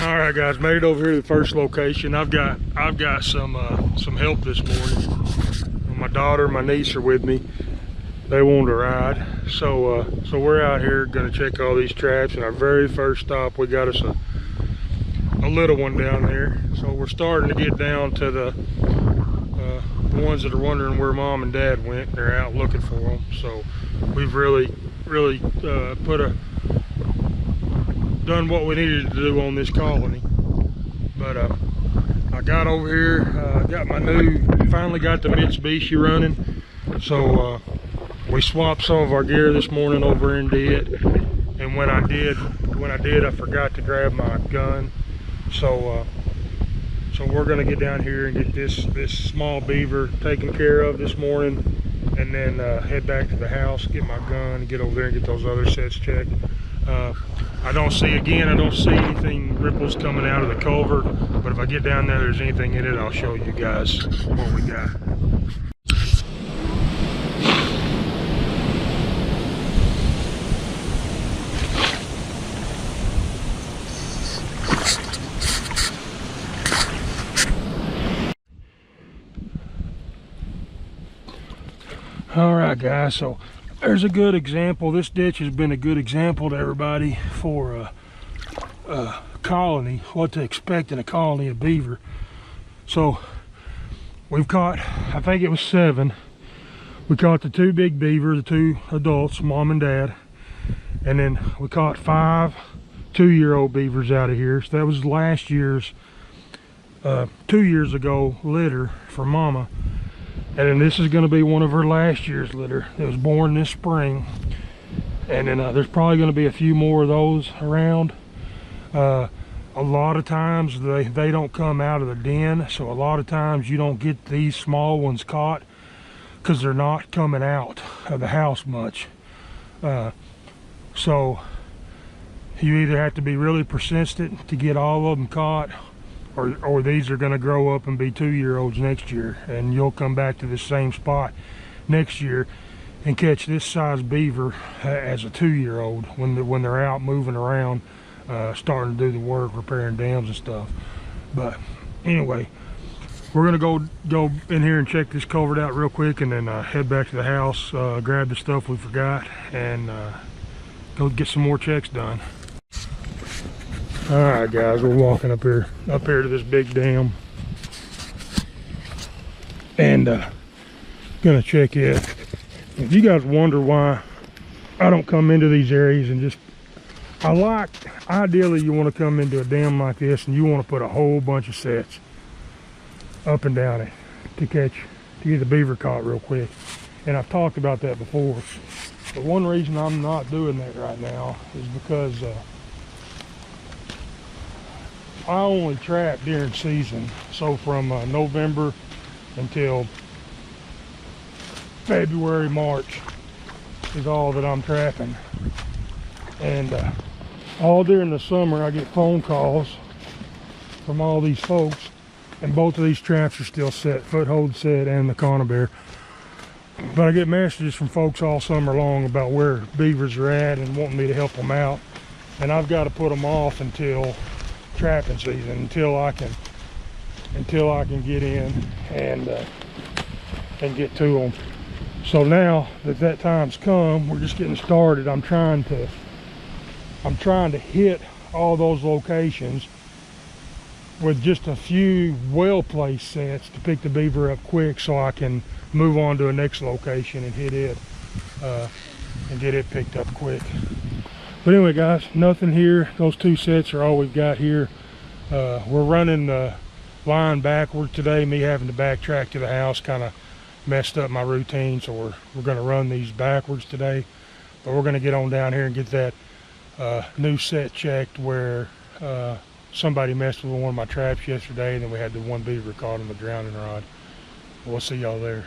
All right, guys, made it over here to the first location. I've got some help this morning. My daughter and my niece are with me. They wanted a ride, so we're out here gonna check all these traps. And our very first stop, we got us a little one down there. So we're starting to get down to the ones that are wondering where mom and dad went. They're out looking for them. So we've really done what we needed to do on this colony. But I got over here, got my finally got the Mitsubishi running. So we swapped some of our gear this morning over and did. And when I did, I forgot to grab my gun. So we're gonna get down here and get this small beaver taken care of this morning, and then head back to the house, get my gun, and get over there and get those other sets checked. I don't see anything ripples coming out of the culvert, but if I get down there's anything in it, I'll show you guys what we got. All right, guys, so there's a good example. This ditch has been a good example to everybody for a colony, what to expect in a colony of beaver. So we've caught, I think it was 7. We caught the 2 big beaver, the 2 adults, mom and dad, and then we caught 5 2-year-old beavers out of here. So that was last year's 2 years ago litter for mama. And then this is going to be one of her last year's litter that was born this spring. And then there's probably going to be a few more of those around. A lot of times they don't come out of the den, so a lot of times you don't get these small ones caught because they're not coming out of the house much. So you either have to be really persistent to get all of them caught, or these are going to grow up and be 2-year-olds next year, and you'll come back to this same spot next year and catch this size beaver as a 2-year-old when they're out moving around, starting to do the work, repairing dams and stuff. But anyway, we're going to go in here and check this culvert out real quick, and then head back to the house, grab the stuff we forgot, and go get some more checks done. All right, guys, we're walking up here to this big dam, and gonna check it. If you guys wonder why I don't come into these areas and just, ideally you want to come into a dam like this and you want to put a whole bunch of sets up and down it to get the beaver caught real quick. And I've talked about that before, but one reason I'm not doing that right now is because I only trap during season. So from November until February, March is all that I'm trapping. And all during the summer I get phone calls from all these folks, and both of these traps are still set, foothold set and the conibear. But I get messages from folks all summer long about where beavers are at and wanting me to help them out, and I've got to put them off until trapping season, until I can get in and get to them. So now that time's come, we're just getting started. I'm trying to hit all those locations with just a few well-placed sets to pick the beaver up quick, so I can move on to a next location and hit it and get it picked up quick. But anyway, guys, nothing here. Those 2 sets are all we've got here. We're running the line backwards today. Me having to backtrack to the house kind of messed up my routine, so we're going to run these backwards today. But we're going to get on down here and get that new set checked where somebody messed with one of my traps yesterday, and then we had the 1 beaver caught on the drowning rod. We'll see y'all there.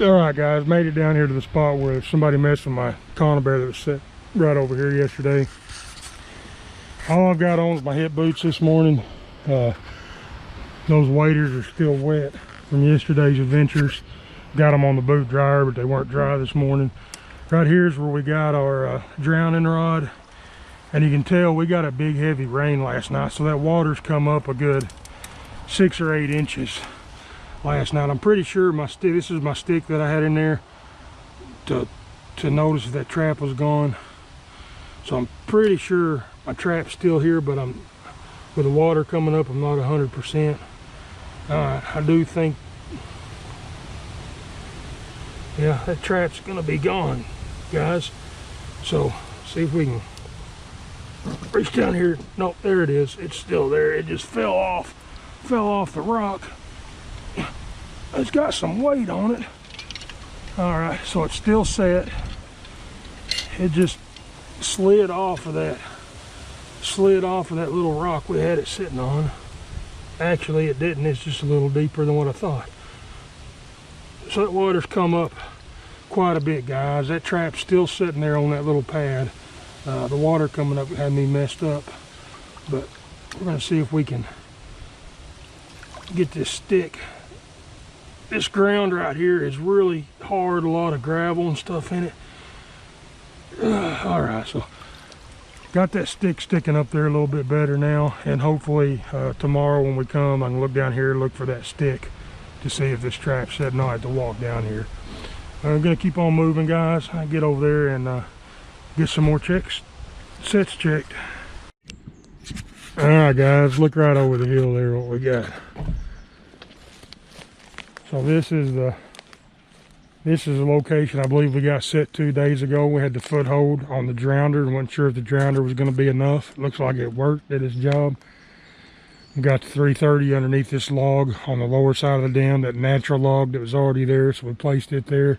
All right, guys, made it down here to the spot where somebody messed with my conibear that was set right over here yesterday. All I've got on is my hip boots this morning. Those waders are still wet from yesterday's adventures. Got them on the boot dryer, but they weren't dry this morning. Right here is where we got our drowning rod, And you can tell we got a big heavy rain last night, so that water's come up a good 6 or 8 inches last night. I'm pretty sure my stick, this is my stick that I had in there to notice if that trap was gone. So I'm pretty sure my trap's still here, but with the water coming up, I'm not 100%. I do think, yeah, that trap's gonna be gone, guys. So see if we can reach down here. Nope, there it is. It's still there. It just fell off the rock. It's got some weight on it. All right, so it's still set. It just slid off of that little rock we had it sitting on. Actually, it didn't. It's just a little deeper than what I thought. So that water's come up quite a bit, guys. That trap's still sitting there on that little pad. The water coming up had me messed up, but we're going to see if we can get this stick. This ground right here is really hard, a lot of gravel and stuff in it. All right, so got that stick sticking up there a little bit better now, and hopefully tomorrow when we come, I can look down here and look for that stick to see if this trap's set. No, I have to walk down here. I'm going to keep on moving, guys. I get over there and get some more sets checked. All right, guys, look right over the hill there what we got. So this is the location I believe we got set 2 days ago. We had the foothold on the drowner and wasn't sure if the drowner was going to be enough. It looks like it worked, did its job. We got the 330 underneath this log on the lower side of the dam, that natural log that was already there, so we placed it there.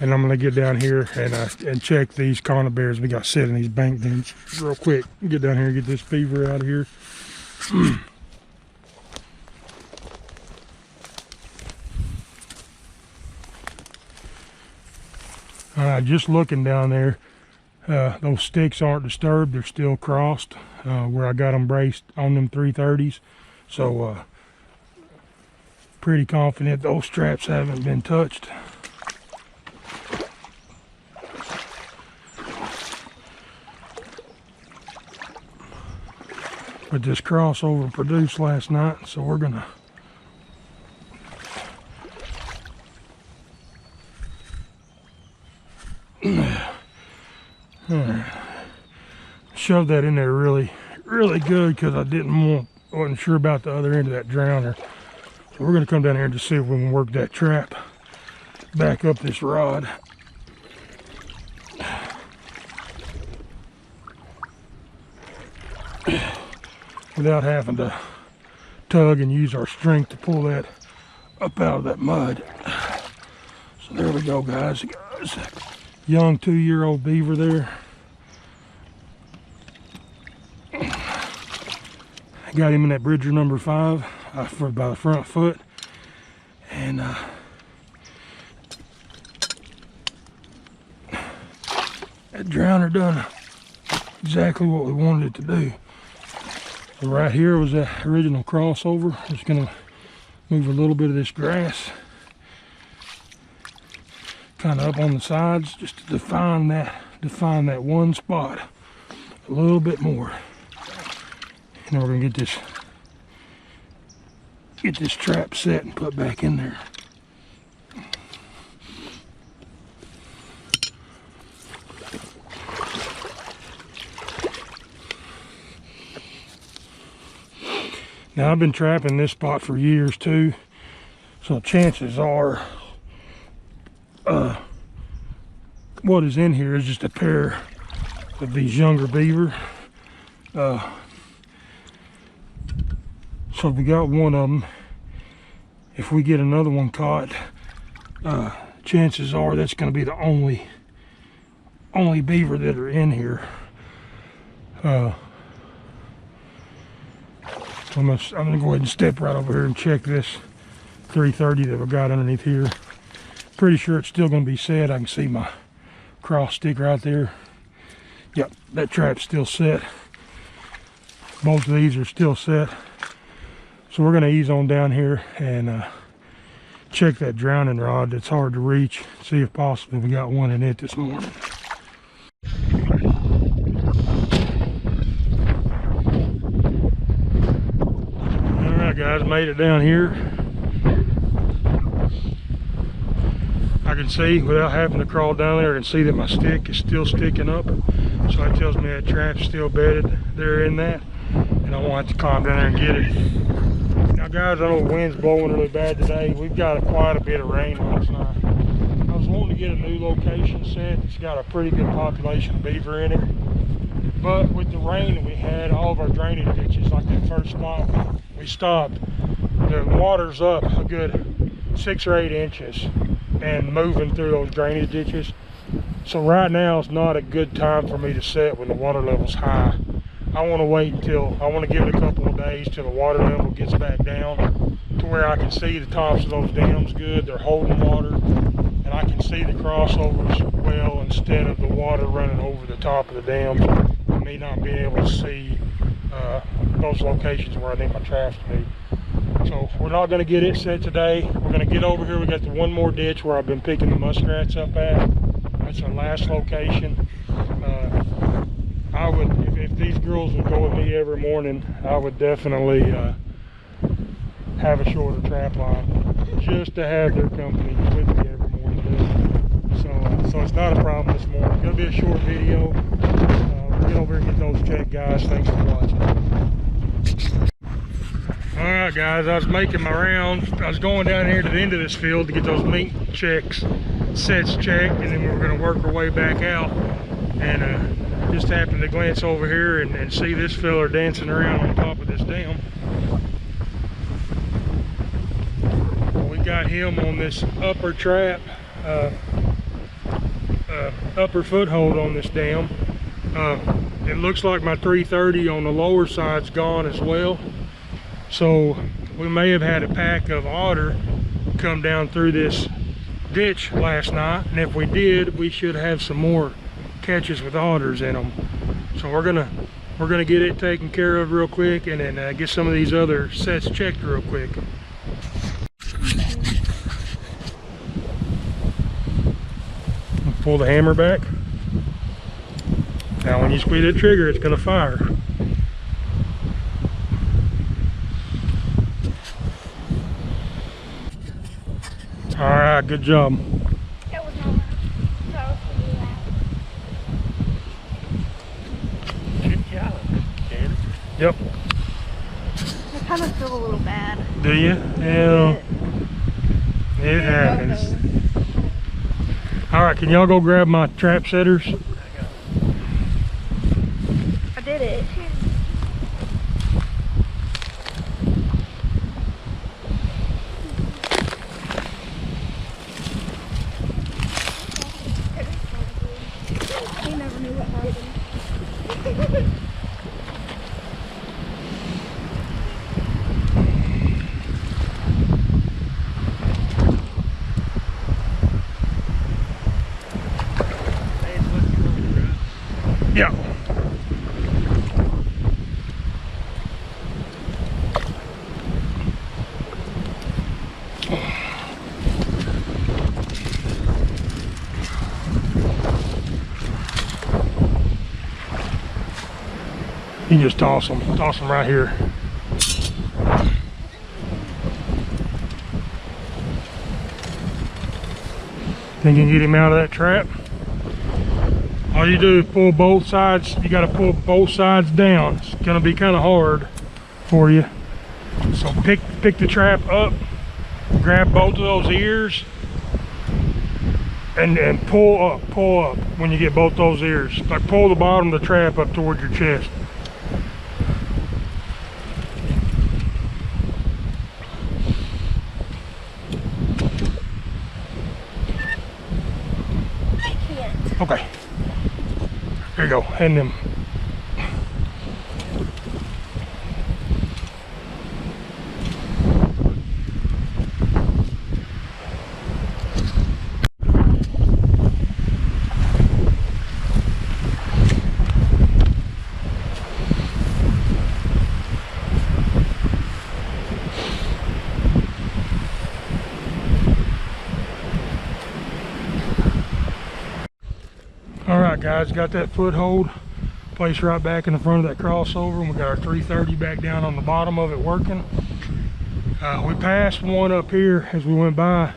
And I'm going to get down here and check these conibears we got set in these bank dams real quick. Get down here and get this beaver out of here. All right, just looking down there, those sticks aren't disturbed. They're still crossed where I got them braced on them 330s. So pretty confident those straps haven't been touched. But this crossover produced last night, so we're gonna shove that in there really good, because I wasn't sure about the other end of that drowner. So we're gonna come down here and just see if we can work that trap back up this rod. Without having to tug and use our strength to pull that up out of that mud. So there we go, guys. Young 2-year-old beaver there. I got him in that Bridger number 5 by the front foot. And that drowner done exactly what we wanted it to do. So right here was that original crossover. Just gonna move a little bit of this grass kind of up on the sides just to define that one spot a little bit more. And then we're gonna get this trap set and put back in there. Now I've been trapping this spot for years too, so chances are what is in here is just a pair of these younger beaver. So we got one of them. If we get another one caught, chances are that's going to be the only beaver that are in here. I'm gonna go ahead and step right over here and check this 330 that we got underneath here. Pretty sure it's still gonna be set. I can see my cross stick right there. Yep, that trap's still set. Both of these are still set. So we're gonna ease on down here and check that drowning rod that's hard to reach. See if possibly we got one in it this morning. guys, made it down here. I can see, without having to crawl down there, I can see that my stick is still sticking up. So that tells me that trap's still bedded there in that, and I won't have to climb down there and get it. Now guys, I know the wind's blowing really bad today. We've got quite a bit of rain last night. I was wanting to get a new location set. It's got a pretty good population of beaver in it. But with the rain that we had, all of our drainage ditches, like that first spot we stopped, the water's up a good 6 or 8 inches and moving through those drainage ditches. So right now is not a good time for me to set when the water level's high. I want to wait until, I want to give it a couple of days till the water level gets back down to where I can see the tops of those dams good. They're holding water, and I can see the crossovers well instead of the water running over the top of the dams and me not being able to see those locations where I need my traps to be. So we're not going to get it set today. We're going to get over here. We got the one more ditch where I've been picking the muskrats up at. That's our last location. I would, if these girls would go with me every morning, I would definitely have a shorter trap line just to have their company with me every morning. So it's not a problem this morning. It's going to be a short video. We'll get over here and get those checked, guys. Thanks for watching. Alright guys, I was making my rounds. I was going down here to the end of this field to get those mink sets checked, and then we were going to work our way back out. And just happened to glance over here and see this fella dancing around on top of this dam. We got him on this upper trap, upper foothold on this dam. It looks like my 330 on the lower side's gone as well. So we may have had a pack of otter come down through this ditch last night, and if we did, we should have some more catches with otters in them. So we're gonna get it taken care of real quick, and then get some of these other sets checked real quick. Pull the hammer back. Now when you squeeze that trigger, it's gonna fire. All right, good job. That was not loud. That was pretty loud. Good job, Janet. Yep. I kind of feel a little bad. Do you? Yeah. It happens. All right, can y'all go grab my trap setters? I did it. You never knew what happened. Yeah. You just toss them right here. Think you can get him out of that trap? All you do is pull both sides. You got to pull both sides down. It's gonna be kind of hard for you. So pick the trap up, grab both of those ears, and pull up when you get both those ears. Like pull the bottom of the trap up towards your chest. Okay. There you go. Hand them. All right, guys, got that foothold placed right back in the front of that crossover, and we got our 330 back down on the bottom of it working. We passed one up here as we went by.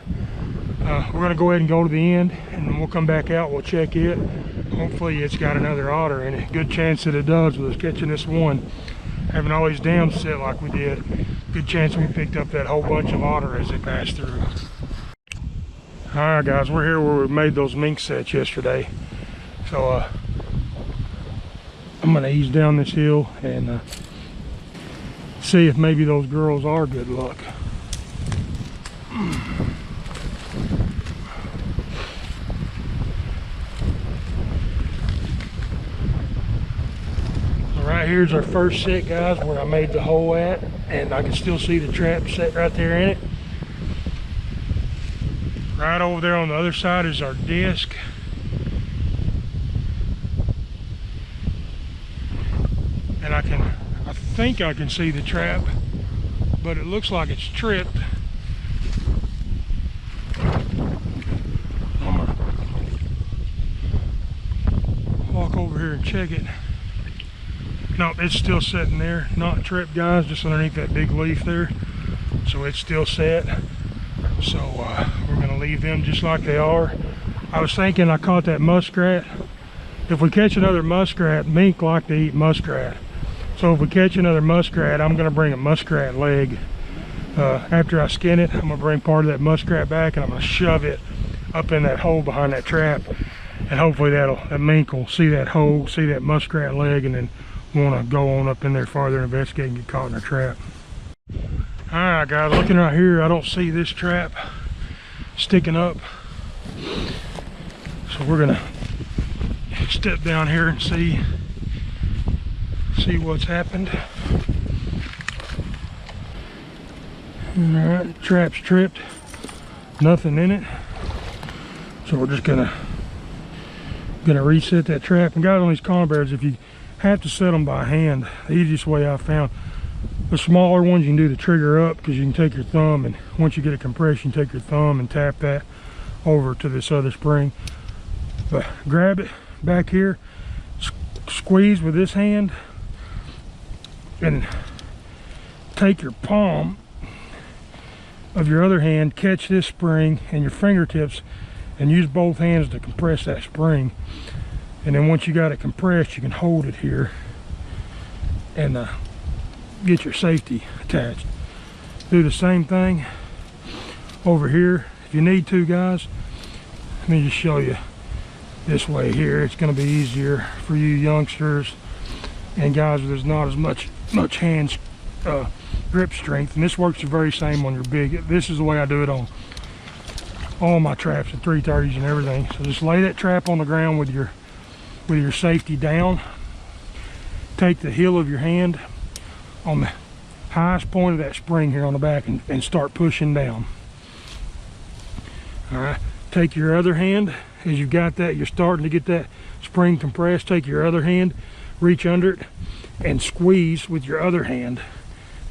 We're going to go ahead and go to the end, and then we'll come back out. We'll check it. Hopefully it's got another otter in it. Good chance that it does with us catching this one. Having all these dams set like we did, good chance we picked up that whole bunch of otter as they passed through. All right, guys, we're here where we made those mink sets yesterday. So I'm going to ease down this hill and see if maybe those girls are good luck. Right here's our first set, guys, where I made the hole at, and I can still see the trap set right there in it. Right over there on the other side is our disc. And I think I can see the trap, but it looks like it's tripped. I'm gonna walk over here and check it. No, it's still sitting there, not tripped, guys, just underneath that big leaf there. So it's still set. So we're gonna leave them just like they are. I was thinking I caught that muskrat. If we catch another muskrat, mink like to eat muskrat. So if we catch another muskrat, I'm gonna bring a muskrat leg. After I skin it, I'm gonna bring part of that muskrat back and I'm gonna shove it up in that hole behind that trap. And hopefully that mink will see that hole, see that muskrat leg, and then want to go on up in there farther and investigate and get caught in a trap. All right, guys, looking right here, I don't see this trap sticking up. So we're gonna step down here and see what's happened. All right, trap's tripped, nothing in it. So we're just gonna reset that trap. And guys, on these conibears, if you have to set them by hand, the easiest way I've found, the smaller ones you can do the trigger up, because you can take your thumb, and once you get a compression, take your thumb and tap that over to this other spring. But grab it back here, squeeze with this hand, and take your palm of your other hand, catch this spring and your fingertips, and use both hands to compress that spring. And then once you got it compressed, you can hold it here and get your safety attached. Do the same thing over here if you need to, guys. Let me just show you this way here. It's going to be easier for you youngsters and guys there's not as much hand grip strength. And this works the very same on your big. This is the way I do it on all my traps and 330s and everything. So just lay that trap on the ground with your safety down. Take the heel of your hand on the highest point of that spring here on the back and start pushing down. All right, take your other hand, as you've got that, you're starting to get that spring compressed, take your other hand, reach under it and squeeze with your other hand.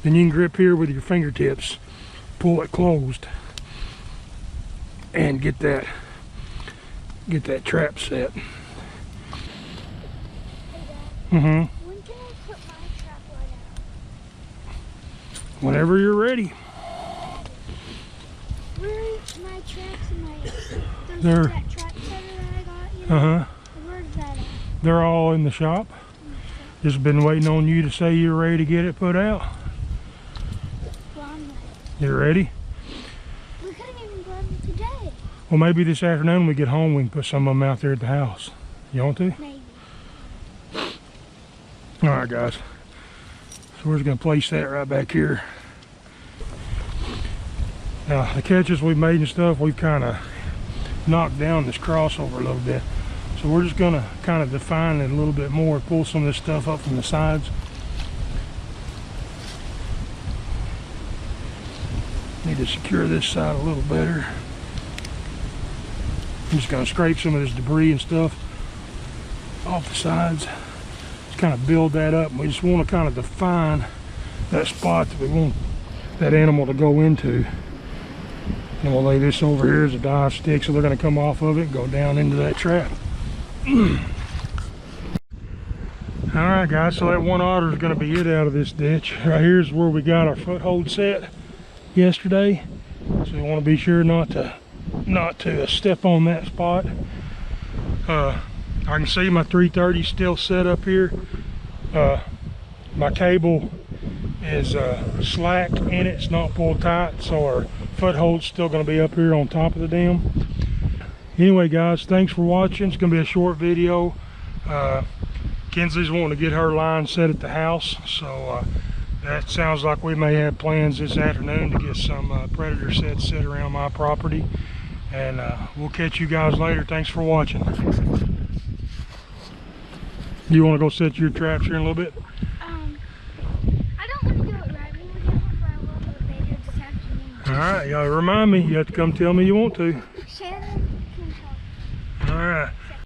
Then you can grip here with your fingertips, pull it closed, and get that trap set. When can I put my trap line out? Whenever you're ready. Where is my traps and my They're, that trap setter that I got, you know? Where's that at? They're all in the shop. Just been waiting on you to say you're ready to get it put out. Well, I'm ready. You ready? We couldn't even grab them today. Well, maybe this afternoon when we get home we can put some of them out there at the house. You want to? Maybe. All right, guys. So we're just gonna place that right back here. Now, the catches we've made and stuff, we've kind of knocked down this crossover a little bit. So we're just gonna kind of define it a little bit more, pull some of this stuff up from the sides. Need to secure this side a little better. I'm just gonna scrape some of this debris and stuff off the sides. Kind of build that up. We just want to kind of define that spot that we want that animal to go into. And we'll lay this over here as a dive stick, so they're going to come off of it and go down into that trap. Alright, guys, so that one otter is going to be it out of this ditch. Right here is where we got our foothold set. yesterday, so we want to be sure not to step on that spot. I can see my 330 still set up here. My cable is slack in it, it's not pulled tight, so our foothold's still going to be up here on top of the dam. Anyway guys, thanks for watching. It's going to be a short video. Kinsley's wanting to get her line set at the house, so that sounds like we may have plans this afternoon to get some predator sets set around my property. And we'll catch you guys later. Thanks for watching. You want to go set your traps here in a little bit? I don't want to do it right. We will get one, but I will do it later this afternoon. All right, y'all remind me. You have to come tell me you want to.